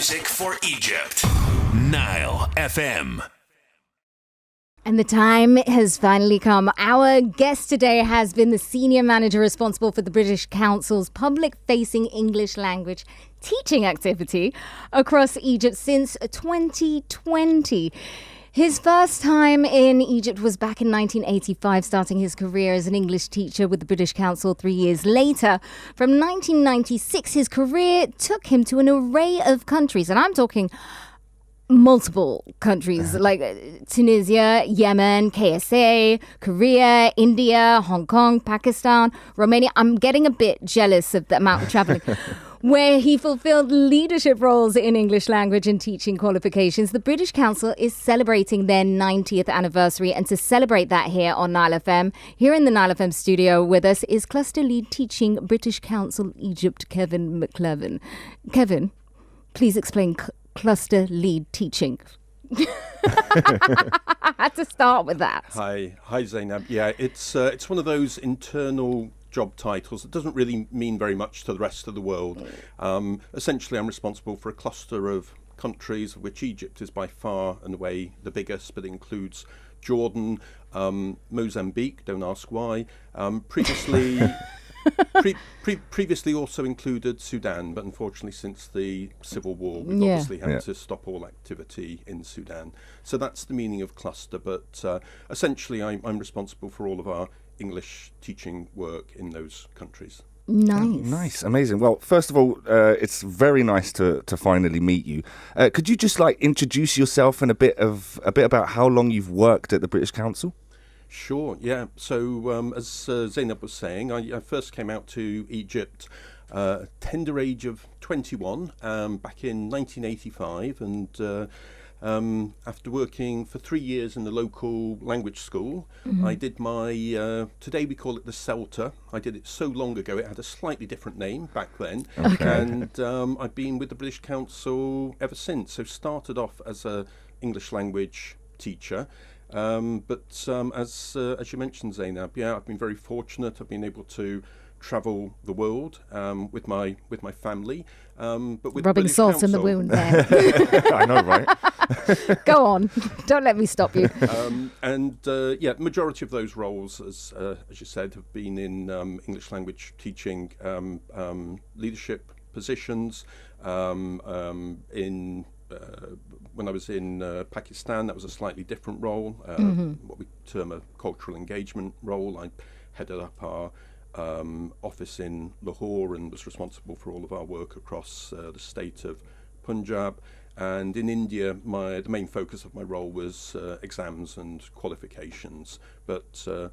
music for Egypt. Nile FM. And the time has finally come. Our guest today has been the senior manager responsible for the British Council's public-facing English language teaching activity across Egypt since 2020. His first time in Egypt was back in 1985, starting his career as an English teacher with the British Council 3 years later. From 1996, his career took him to an array of countries, and I'm talking multiple countries like Tunisia, Yemen, KSA, Korea, India, Hong Kong, Pakistan, Romania. I'm getting a bit jealous of the amount of traveling. Where he fulfilled leadership roles in English language and teaching qualifications. The British Council is celebrating their 90th anniversary, and to celebrate that here on Nile FM, here in the Nile FM studio with us is Cluster Lead Teaching British Council Egypt, Kevin McLaven. Kevin, please explain Cluster Lead Teaching. I had to start with that. Hi Zeinab. Yeah, it's one of those internal job titles that doesn't really mean very much to the rest of the world. Essentially, I'm responsible for a cluster of countries, of which Egypt is by far and away the biggest, but it includes Jordan, Mozambique, don't ask why, previously previously also included Sudan, but unfortunately since the civil war we've obviously had to stop all activity in Sudan. So that's the meaning of cluster, but essentially I'm responsible for all of our English teaching work in those countries. Nice, amazing. Well, first of all, it's very nice to finally meet you. Could you just introduce yourself and a bit about how long you've worked at the British Council? Sure, yeah. So as Zeinab was saying, I first came out to Egypt tender age of 21 back in 1985, and after working for 3 years in the local language school, I did my, today we call it the CELTA. I did it so long ago, it had a slightly different name back then. Okay. And I've been with the British Council ever since. So started off as a English language teacher. But as you mentioned, Zeinab, I've been very fortunate. I've been able to travel the world with my family, but with rubbing salt in the wound there. I know, right? Go on, don't let me stop you. The majority of those roles, as you said, have been in English language teaching, leadership positions. When I was in Pakistan, that was a slightly different role, what we term a cultural engagement role. I headed up our office in Lahore and was responsible for all of our work across the state of Punjab. And in India, the main focus of my role was exams and qualifications. But the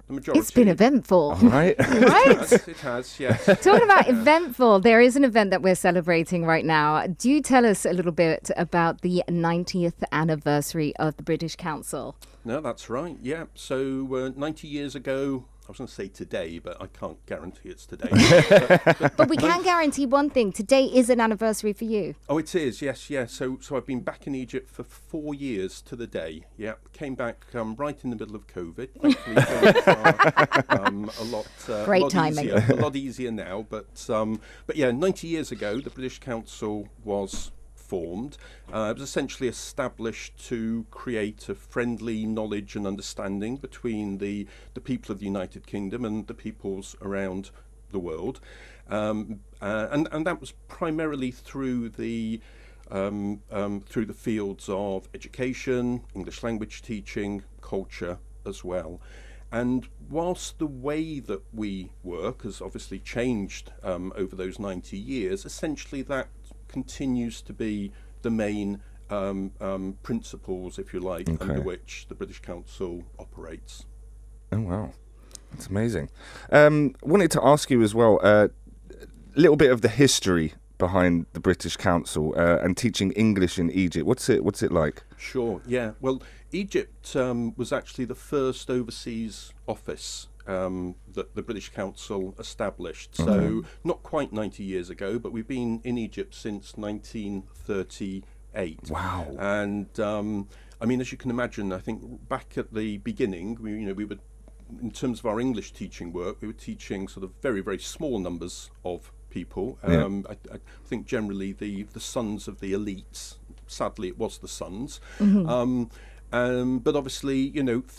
majority. It's been eventful, right? Right? It has, yes. Talking about eventful, there is an event that we're celebrating right now. Do you tell us a little bit about the 90th anniversary of the British Council? No, that's right. Yeah. So 90 years ago. I was going to say today, but I can't guarantee it's today. But we can guarantee one thing. Today is an anniversary for you. Oh, it is, yes, yeah. So I've been back in Egypt for 4 years to the day. Yeah, came back right in the middle of COVID. Thankfully, a lot easier now. But 90 years ago, the British Council was formed. It was essentially established to create a friendly knowledge and understanding between the people of the United Kingdom and the peoples around the world, and that was primarily through the fields of education, English language teaching, culture as well. And whilst the way that we work has obviously changed over those 90 years, essentially that continues to be the main principles, if you like, under which the British Council operates. Oh, wow. That's amazing. Wanted to ask you as well, a little bit of the history behind the British Council and teaching English in Egypt. What's it like? Sure, yeah. Well, Egypt was actually the first overseas office that the British Council established. So not quite 90 years ago, but we've been in Egypt since 1938. Wow. And I mean, as you can imagine, I think back at the beginning, we would, in terms of our English teaching work, we were teaching sort of very, very small numbers of people. I think generally the sons of the elites. Sadly, it was the sons. But obviously,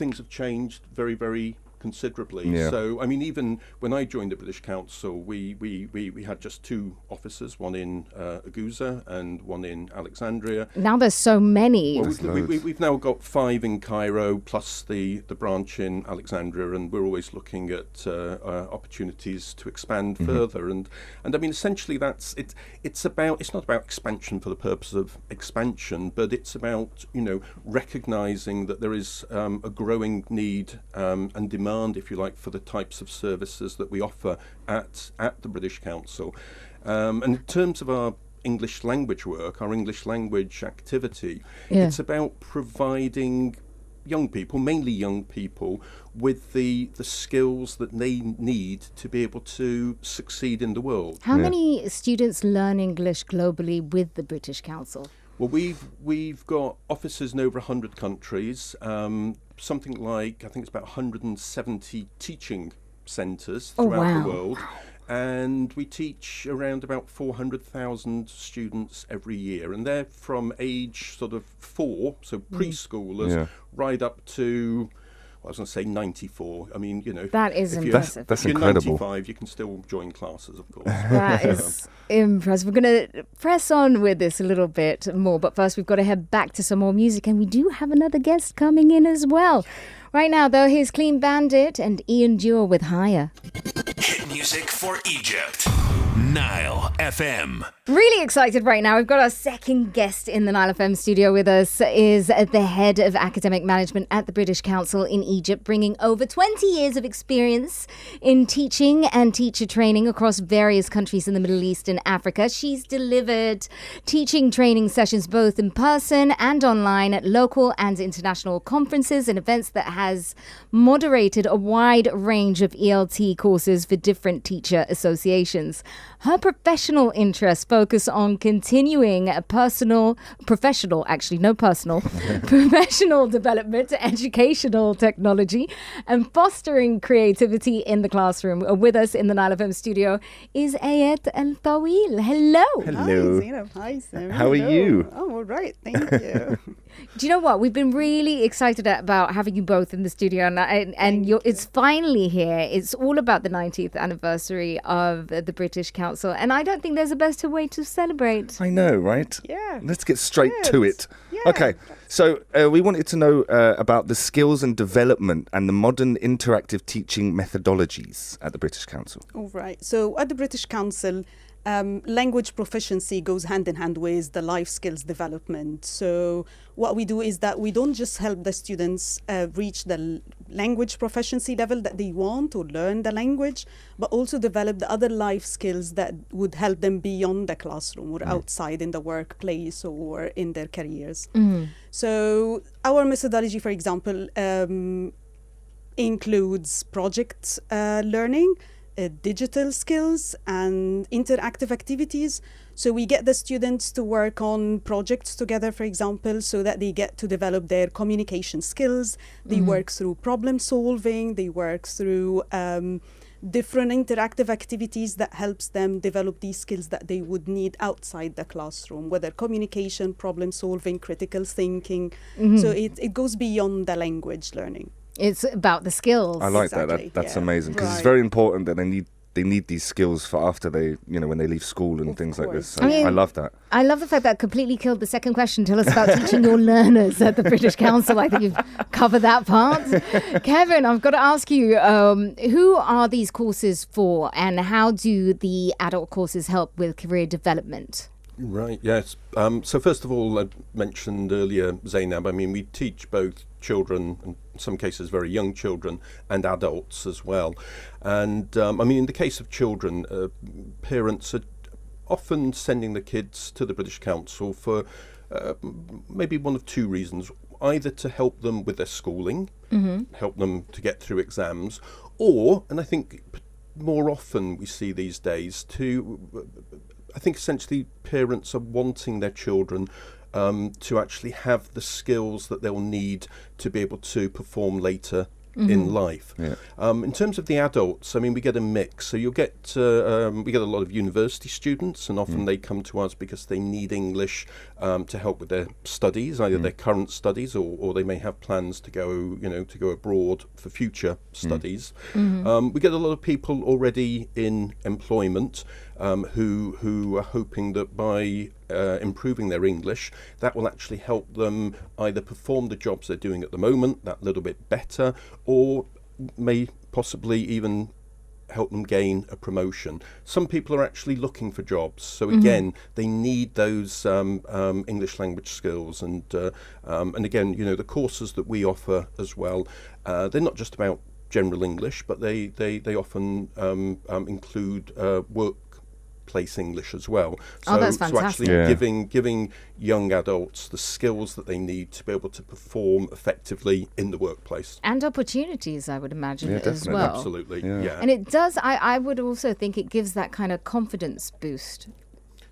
things have changed very, very considerably. Yeah. So, I mean, even when I joined the British Council, we had just 2 offices, one in Agusa and one in Alexandria. Now there's so many. Well, we've now got 5 in Cairo, plus the branch in Alexandria, and we're always looking at opportunities to expand further. And I mean, essentially, it's not about expansion for the purpose of expansion, but it's about recognizing that there is a growing need and demand, if you like, for the types of services that we offer at the British Council. And in terms of our English language work, our English language activity, it's about providing young people, mainly young people, with the skills that they need to be able to succeed in the world. How many students learn English globally with the British Council? Well, we've got offices in over 100 countries, something like, I think it's about 170 teaching centres throughout the world. And we teach around about 400,000 students every year. And they're from age sort of 4, so preschoolers, right up to, I was going to say 94. I mean, That is impressive. That's if you're incredible. 95, you can still join classes, of course. That is impressive. We're going to press on with this a little bit more, but first we've got to head back to some more music, and we do have another guest coming in as well. Right now, though, here's Clean Bandit and Ian Duer with Higher. Hit music for Egypt. Nile FM. Really excited right now. We've got our second guest in the NileFM studio with us, is the head of academic management at the British Council in Egypt, bringing over 20 years of experience in teaching and teacher training across various countries in the Middle East and Africa. She's delivered teaching training sessions both in person and online at local and international conferences and events, that has moderated a wide range of ELT courses for different teacher associations. Her professional interests focus on continuing professional development, educational technology, and fostering creativity in the classroom. With us in the NileFM studio is Ayat Al Taweel. Hello. Hello. Hi, Zainab. Hi, Sami. How are you? Oh, all right. Thank you. Do you know what? We've been really excited about having you both in the studio, and it's finally here. It's all about the 90th anniversary of the British Council, and I don't think there's a better way to celebrate. I know, right? Yeah. Let's get straight to it. Yeah. Okay, so we wanted to know about the skills and development and the modern interactive teaching methodologies at the British Council. All right. So at the British Council, language proficiency goes hand in hand with the life skills development. So what we do is that we don't just help the students reach the language proficiency level that they want or learn the language, but also develop the other life skills that would help them beyond the classroom or outside in the workplace or in their careers. So our methodology, for example, includes project learning, digital skills and interactive activities. So we get the students to work on projects together, for example, so that they get to develop their communication skills. They work through problem solving. They work through different interactive activities that helps them develop these skills that they would need outside the classroom, whether communication, problem solving, critical thinking. So it goes beyond the language learning. It's about the skills. I like Exactly, that. That's yeah. amazing, because it's Right. very important that they need these skills for after they, when they leave school and Of things like this. course. So I mean- I love that. I love the fact that completely killed the second question. Tell us about teaching your learners at the British Council. I think you've covered that part. Kevin, I've got to ask you, who are these courses for, and how do the adult courses help with career development? Right, yes. So first of all, I mentioned earlier, Zainab, I mean, we teach both children, and in some cases very young children, and adults as well. And I mean, in the case of children, parents are often sending the kids to the British Council for maybe one of 2 reasons. Either to help them with their schooling, help them to get through exams, or, and I think more often we see these days, I think essentially parents are wanting their children to actually have the skills that they'll need to be able to perform later in life. Yeah. In terms of the adults, I mean, we get a mix. So we get a lot of university students, and often they come to us because they need English to help with their studies, either their current studies or they may have plans to go, to go abroad for future studies. We get a lot of people already in employment who are hoping that by improving their English, that will actually help them either perform the jobs they're doing at the moment that little bit better, or may possibly even help them gain a promotion. Some people are actually looking for jobs, so again, they need those English language skills, and again, the courses that we offer as well, they're not just about general English, but they often include workplace English as well. Oh, that's So fantastic. actually giving young adults the skills that they need to be able to perform effectively in the workplace. And opportunities, I would imagine, as definitely. well. Absolutely, Yeah. yeah. And it does, I would also think it gives that kind of confidence boost.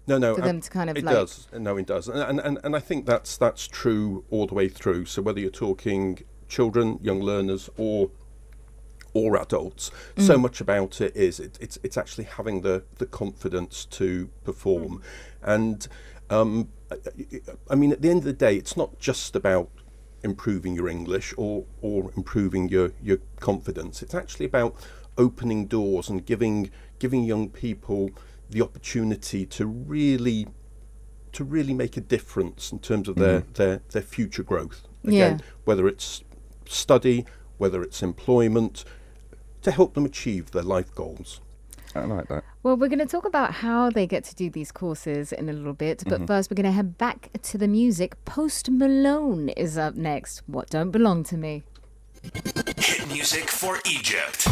No, for them to kind of it like- does. No, it does, and I think that's true all the way through. So whether you're talking children, young learners, or adults, so much about it is it's actually having the confidence to perform. And I mean, at the end of the day, it's not just about improving your English or improving your confidence. It's actually about opening doors and giving young people the opportunity to really make a difference in terms of their future growth. Again, whether it's study, whether it's employment, to help them achieve their life goals. I like that. Well, we're going to talk about how they get to do these courses in a little bit, but first we're going to head back to the music. Post Malone is up next. What Don't Belong to Me. Hit music for Egypt.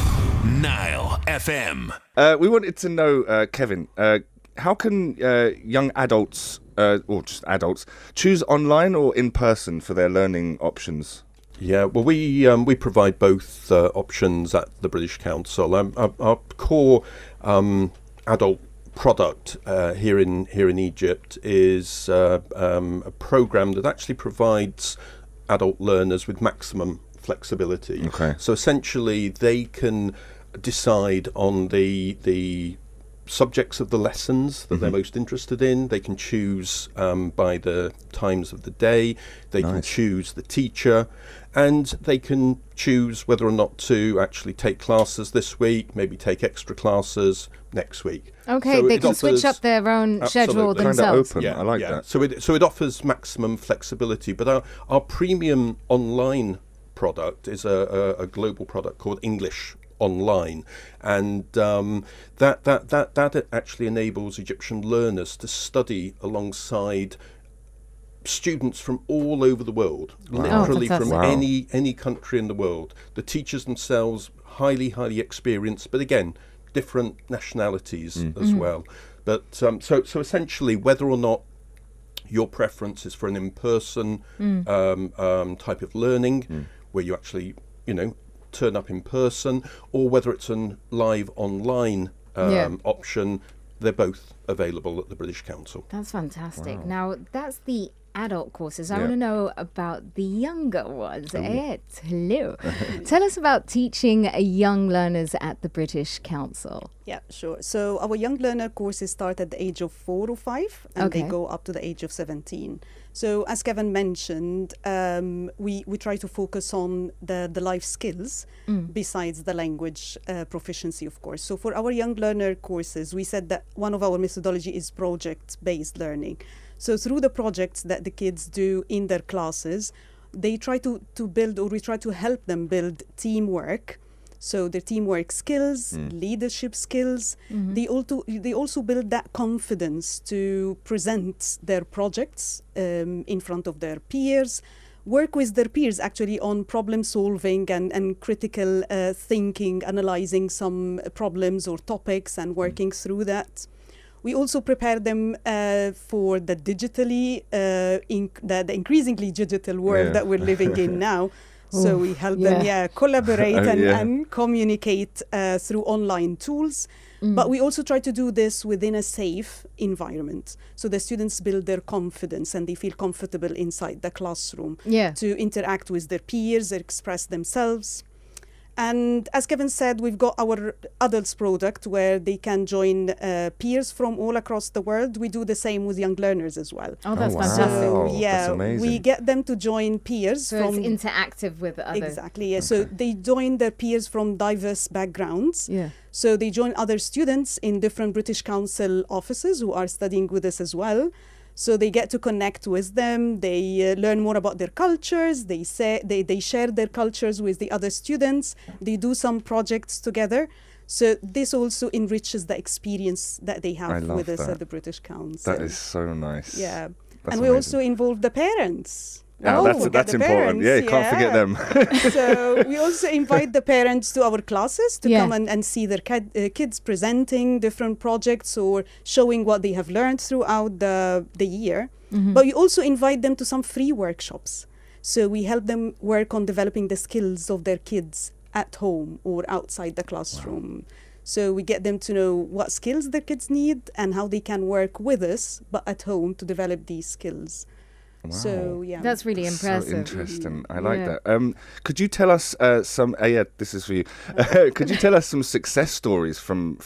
Nile FM. We wanted to know, Kevin, how can young adults, or just adults, choose online or in person for their learning options? Yeah, well, we provide both options at the British Council. Our core adult product here in Egypt is a program that actually provides adult learners with maximum flexibility. Okay. So essentially, they can decide on the subjects of the lessons that they're most interested in. They can choose by the times of the day. They can choose the teacher, and they can choose whether or not to actually take classes this week, maybe take extra classes next week. Okay, So they it can switch offers- up their own schedule Absolutely. Kind of themselves. open. I like that. So it offers maximum flexibility. But our premium online product is a global product called English Online, and that actually enables Egyptian learners to study alongside students from all over the world, literally from fantastic. any country in the world. The teachers themselves highly experienced, but again, different nationalities as well. But so essentially, whether or not your preference is for an in-person type of learning, where you actually turn up in person, or whether it's a live online option, they're both available at the British Council. That's fantastic. Now, that's the adult courses. I Yeah. want to know about the younger ones. Ayat, hello. Tell us about teaching young learners at the British Council. Yeah, sure. So our young learner courses start at the age of 4 or 5, and they Okay. go up to the age of 17. So as Kevin mentioned, we try to focus on the life skills besides the language proficiency, of course. So for our young learner courses, we said that one of our methodology is project-based learning. So through the projects that the kids do in their classes, they try to build, or we try to help them build teamwork. So their teamwork skills, leadership skills, they also build that confidence to present their projects in front of their peers, work with their peers actually on problem solving and critical thinking, analyzing some problems or topics and working through that. We also prepare them for the the increasingly digital world that we're living in now. So we help them collaborate and communicate through online tools. But we also try to do this within a safe environment. So the students build their confidence and they feel comfortable inside the classroom to interact with their peers, express themselves. And as Kevin said, we've got our adults product where they can join peers from all across the world. We do the same with young learners as well. Oh, that's wow. fantastic. So, That's yeah, amazing. we get them to join peers So from... it's interactive with others. Exactly, yeah. So they join their peers from diverse backgrounds. Yeah. So they join other students in different British Council offices who are studying with us as well. So they get to connect with them. They learn more about their cultures. They share their cultures with the other students. They do some projects together. So this also enriches the experience that they have with us at the British Council. That is so nice. Yeah. That's and we also involve the parents. Yeah, that's important. Yeah, you can't forget them. So we also invite the parents to our classes to come and see their kids presenting different projects or showing what they have learned throughout the year. But we also invite them to some free workshops. So we help them work on developing the skills of their kids at home or outside the classroom. So we get them to know what skills their kids need and how they can work with us, but at home to develop these skills. Wow. So yeah, That's really impressive. So interesting. I like that. Could you tell us some? Ayat, this is for you. Could you tell us some success stories from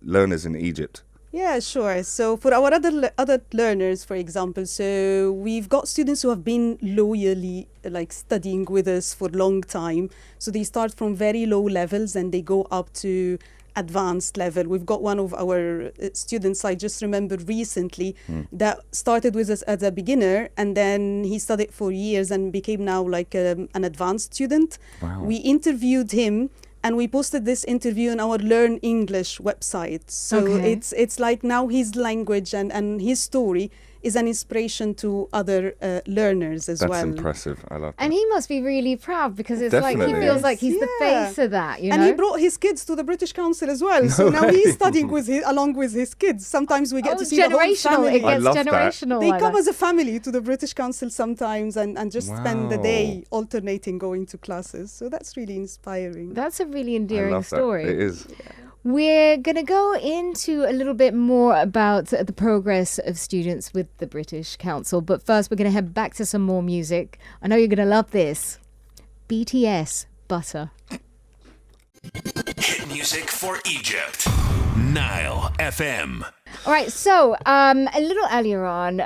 learners in Egypt? Yeah, sure. So for our other learners, for example, so we've got students who have been loyally studying with us for a long time. So they start from very low levels and they go up to advanced level. We've got one of our students, I just remembered recently, that started with us as a beginner and then he studied for years and became now an advanced student. Wow. We interviewed him and we posted this interview on our Learn English website. So it's like now his language and his story is an inspiration to other learners as well. That's impressive. I love that. And he must be really proud because it's Definitely. like he feels like he's the face of that, you know? And he brought his kids to the British Council as well. So now he's studying along with his kids. Sometimes we get to see the whole family. It gets love that. generational. They come as a family to the British Council sometimes and just spend the day alternating going to classes. So that's really inspiring. That's a really I endearing love that. story. It is. We're going to go into a little bit more about the progress of students with the British Council. But first, we're going to head back to some more music. I know you're going to love this. BTS, Butter. Hit music for Egypt. Nile FM. All right, so a little earlier on,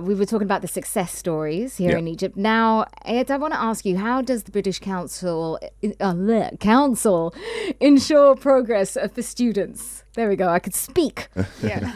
we were talking about the success stories here in Egypt. Now, Ed, I want to ask you, how does the British Council ensure progress for students? There we go, I could speak. Yeah.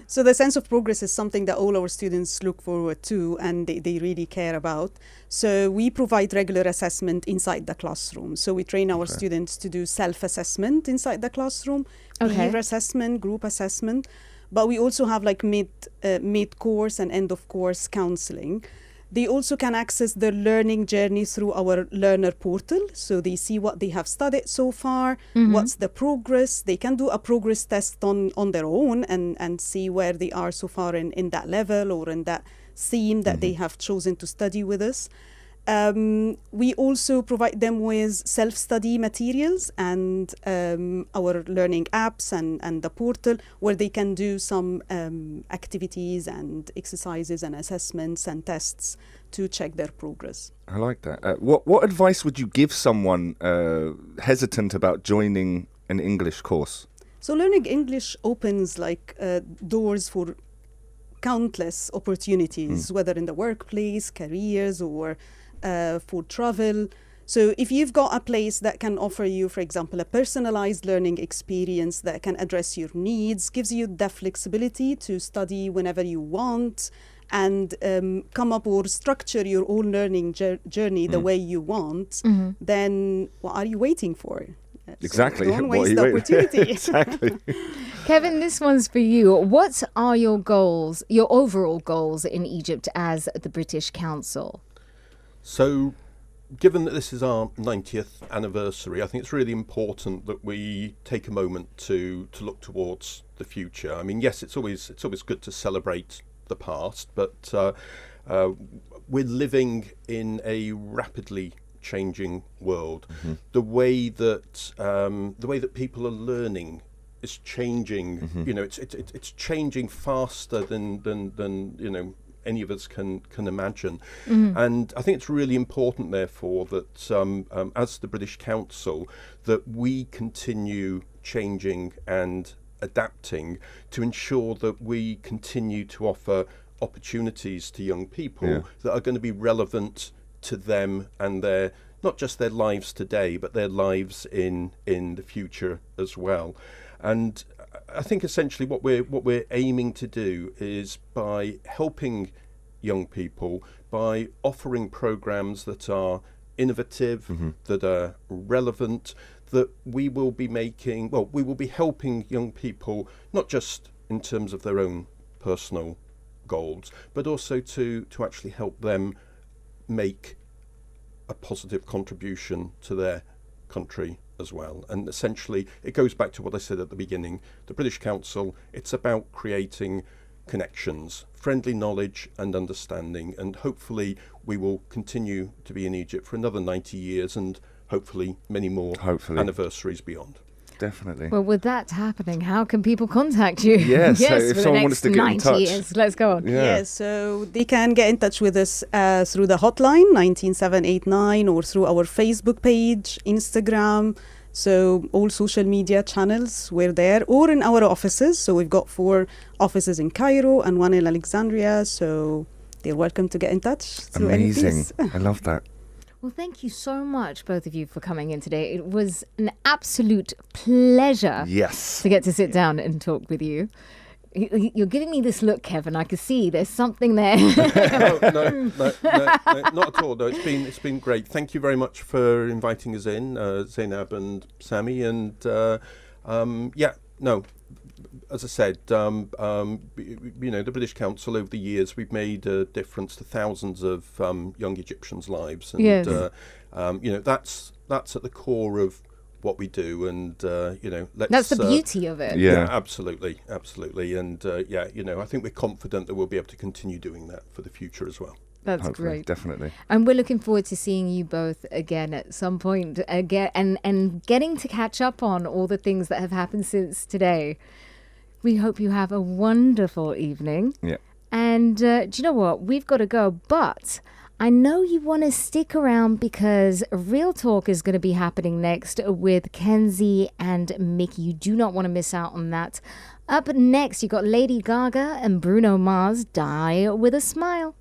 So the sense of progress is something that all our students look forward to and they really care about. So we provide regular assessment inside the classroom. So we train our students to do self-assessment inside the classroom, peer assessment, group assessment. But we also have mid-course and end-of-course counseling. They also can access their learning journey through our learner portal. So they see what they have studied so far, what's the progress. They can do a progress test on their own and see where they are so far in that level or in that theme that they have chosen to study with us. We also provide them with self-study materials and our learning apps and the portal where they can do some activities and exercises and assessments and tests to check their progress. I like that. What advice would you give someone hesitant about joining an English course? So learning English opens doors for countless opportunities, whether in the workplace, careers, or for travel. So if you've got a place that can offer you, for example, a personalized learning experience that can address your needs, gives you the flexibility to study whenever you want and come up or structure your own learning journey the way you want, then what are you waiting for? Exactly. So don't waste the opportunity. Exactly. Kevin, this one's for you. What are your goals, your overall goals in Egypt as the British Council? So, given that this is our 90th anniversary, I think it's really important that we take a moment to look towards the future. I mean, yes, it's always good to celebrate the past, but we're living in a rapidly changing world. The way that people are learning is changing. You know, it's changing faster than any of us can imagine. And I think it's really important, therefore, that as the British Council, that we continue changing and adapting to ensure that we continue to offer opportunities to young people that are going to be relevant to them and their, not just their lives today, but their lives in the future as well. And I think essentially what we're aiming to do is, by helping young people, by offering programs that are innovative, that are relevant, that we will be helping young people, not just in terms of their own personal goals, but also to actually help them make a positive contribution to their country as well. And essentially it goes back to what I said at the beginning. The British Council, it's about creating connections, friendly knowledge and understanding, and hopefully we will continue to be in Egypt for another 90 years and hopefully many more anniversaries beyond. Definitely. Well, with that happening, how can people contact you? Yes, so if for someone the wants next to get in 90 touch. years. Let's go on. Yeah. Yes, so they can get in touch with us through the hotline 19789, or through our Facebook page, Instagram, so all social media channels, we're there, or in our offices. So we've got 4 offices in Cairo and 1 in Alexandria, so they're welcome to get in touch through any of Amazing. these. I love that. Well, thank you so much, both of you, for coming in today. It was an absolute pleasure Yes. to get to sit down and talk with you. You're giving me this look, Kevin. I can see there's something there. No, not at all. No, it's been great. Thank you very much for inviting us in, Zeinab and Sami. And as I said, the British Council, over the years, we've made a difference to thousands of young Egyptians' lives, and Yes. That's at the core of what we do, and let's. That's the beauty of it. Yeah. Absolutely, and I think we're confident that we'll be able to continue doing that for the future as well. That's Hopefully, great. definitely. And we're looking forward to seeing you both again at some point, again, and getting to catch up on all the things that have happened since today. We hope you have a wonderful evening. Yeah. And do you know what? We've got to go, but I know you want to stick around, because Real Talk is going to be happening next with Kenzie and Mickey. You do not want to miss out on that. Up next, you got Lady Gaga and Bruno Mars, Die with a Smile.